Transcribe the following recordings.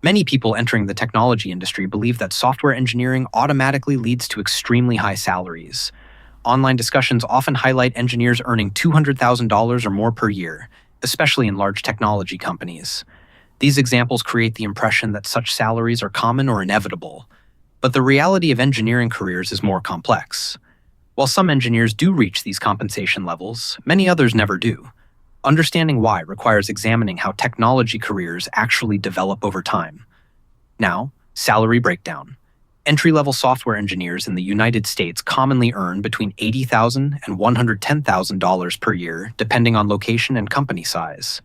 Many people entering the technology industry believe that software engineering automatically leads to extremely high salaries. Online discussions often highlight engineers earning $200,000 or more per year, especially in large technology companies. These examples create the impression that such salaries are common or inevitable. But the reality of engineering careers is more complex. While some engineers do reach these compensation levels, many others never do. Understanding why requires examining how technology careers actually develop over time. Now, salary breakdown. Entry-level software engineers in the United States commonly earn between $80,000 and $110,000 per year, depending on location and company size.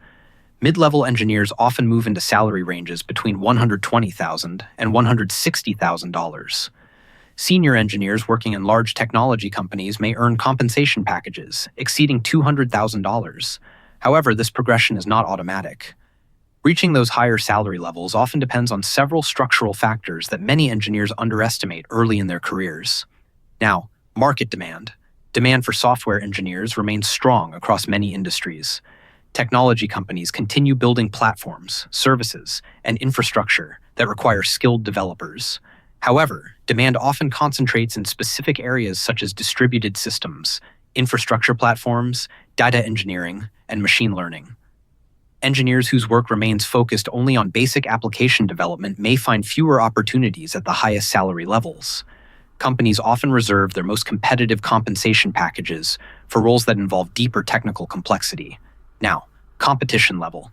Mid-level engineers often move into salary ranges between $120,000 and $160,000. Senior engineers working in large technology companies may earn compensation packages exceeding $200,000. However, this progression is not automatic. Reaching those higher salary levels often depends on several structural factors that many engineers underestimate early in their careers. Now, market demand. Demand for software engineers remains strong across many industries. Technology companies continue building platforms, services, and infrastructure that require skilled developers. However, demand often concentrates in specific areas such as distributed systems, infrastructure platforms, data engineering, and machine learning. Engineers whose work remains focused only on basic application development may find fewer opportunities at the highest salary levels. Companies often reserve their most competitive compensation packages for roles that involve deeper technical complexity. Now, competition level.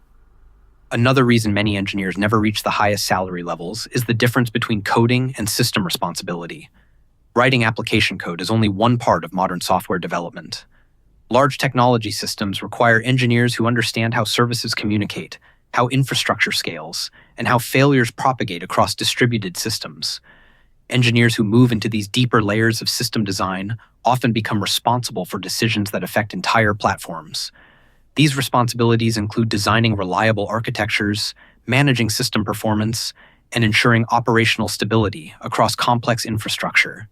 Another reason many engineers never reach the highest salary levels is the difference between coding and system responsibility. Writing application code is only one part of modern software development. Large technology systems require engineers who understand how services communicate, how infrastructure scales, and how failures propagate across distributed systems. Engineers who move into these deeper layers of system design often become responsible for decisions that affect entire platforms. These responsibilities include designing reliable architectures, managing system performance, and ensuring operational stability across complex infrastructure.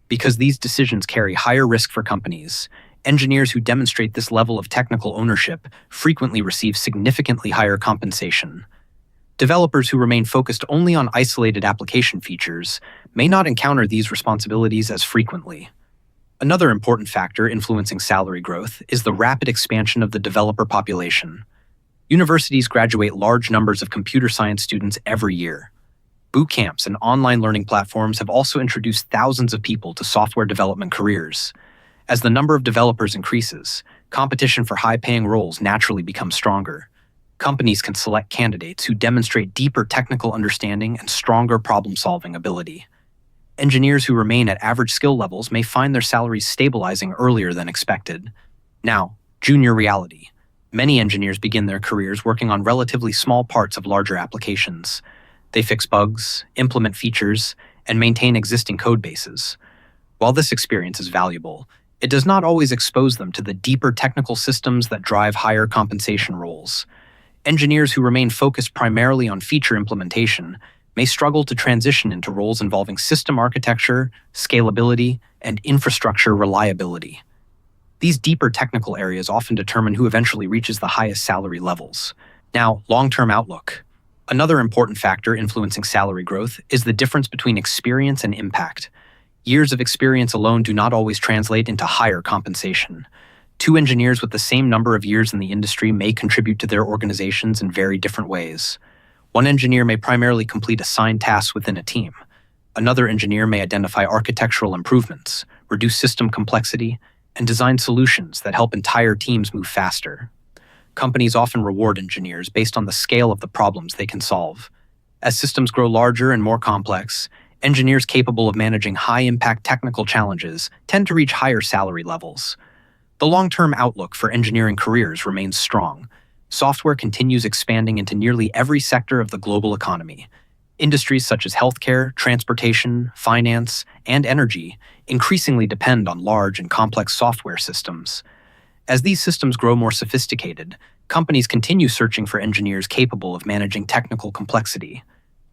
Because these decisions carry higher risk for companies, engineers who demonstrate this level of technical ownership frequently receive significantly higher compensation. Developers who remain focused only on isolated application features may not encounter these responsibilities as frequently. Another important factor influencing salary growth is the rapid expansion of the developer population. Universities graduate large numbers of computer science students every year. Boot camps and online learning platforms have also introduced thousands of people to software development careers. As the number of developers increases, competition for high-paying roles naturally becomes stronger. Companies can select candidates who demonstrate deeper technical understanding and stronger problem-solving ability. Engineers who remain at average skill levels may find their salaries stabilizing earlier than expected. Now, junior reality. Many engineers begin their careers working on relatively small parts of larger applications. They fix bugs, implement features, and maintain existing code bases. While this experience is valuable, it does not always expose them to the deeper technical systems that drive higher compensation roles. Engineers who remain focused primarily on feature implementation may struggle to transition into roles involving system architecture, scalability, and infrastructure reliability. These deeper technical areas often determine who eventually reaches the highest salary levels. Now, long-term outlook. Another important factor influencing salary growth is the difference between experience and impact. Years of experience alone do not always translate into higher compensation. Two engineers with the same number of years in the industry may contribute to their organizations in very different ways. One engineer may primarily complete assigned tasks within a team. Another engineer may identify architectural improvements, reduce system complexity, and design solutions that help entire teams move faster. Companies often reward engineers based on the scale of the problems they can solve. As systems grow larger and more complex, engineers capable of managing high-impact technical challenges tend to reach higher salary levels. The long-term outlook for engineering careers remains strong. Software continues expanding into nearly every sector of the global economy. Industries such as healthcare, transportation, finance, and energy increasingly depend on large and complex software systems. As these systems grow more sophisticated, companies continue searching for engineers capable of managing technical complexity.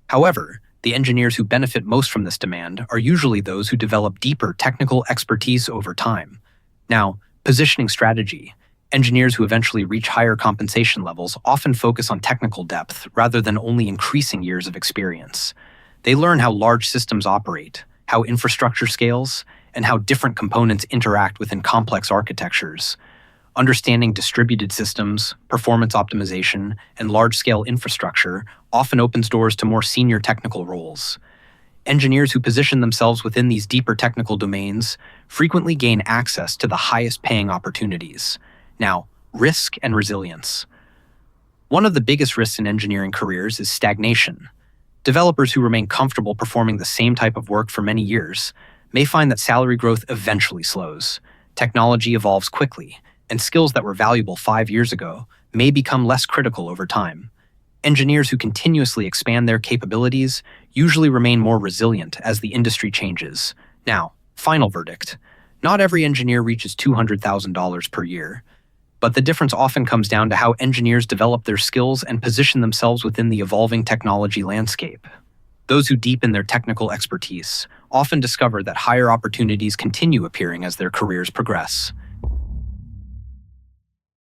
However, the engineers who benefit most from this demand are usually those who develop deeper technical expertise over time. Now, positioning strategy. Engineers who eventually reach higher compensation levels often focus on technical depth rather than only increasing years of experience. They learn how large systems operate, how infrastructure scales, and how different components interact within complex architectures. Understanding distributed systems, performance optimization, and large-scale infrastructure often opens doors to more senior technical roles. Engineers who position themselves within these deeper technical domains frequently gain access to the highest-paying opportunities. Now, risk and resilience. One of the biggest risks in engineering careers is stagnation. Developers who remain comfortable performing the same type of work for many years may find that salary growth eventually slows. Technology evolves quickly, and skills that were valuable 5 years ago may become less critical over time. Engineers who continuously expand their capabilities usually remain more resilient as the industry changes. Now, final verdict. Not every engineer reaches $200,000 per year, but the difference often comes down to how engineers develop their skills and position themselves within the evolving technology landscape. Those who deepen their technical expertise often discover that higher opportunities continue appearing as their careers progress.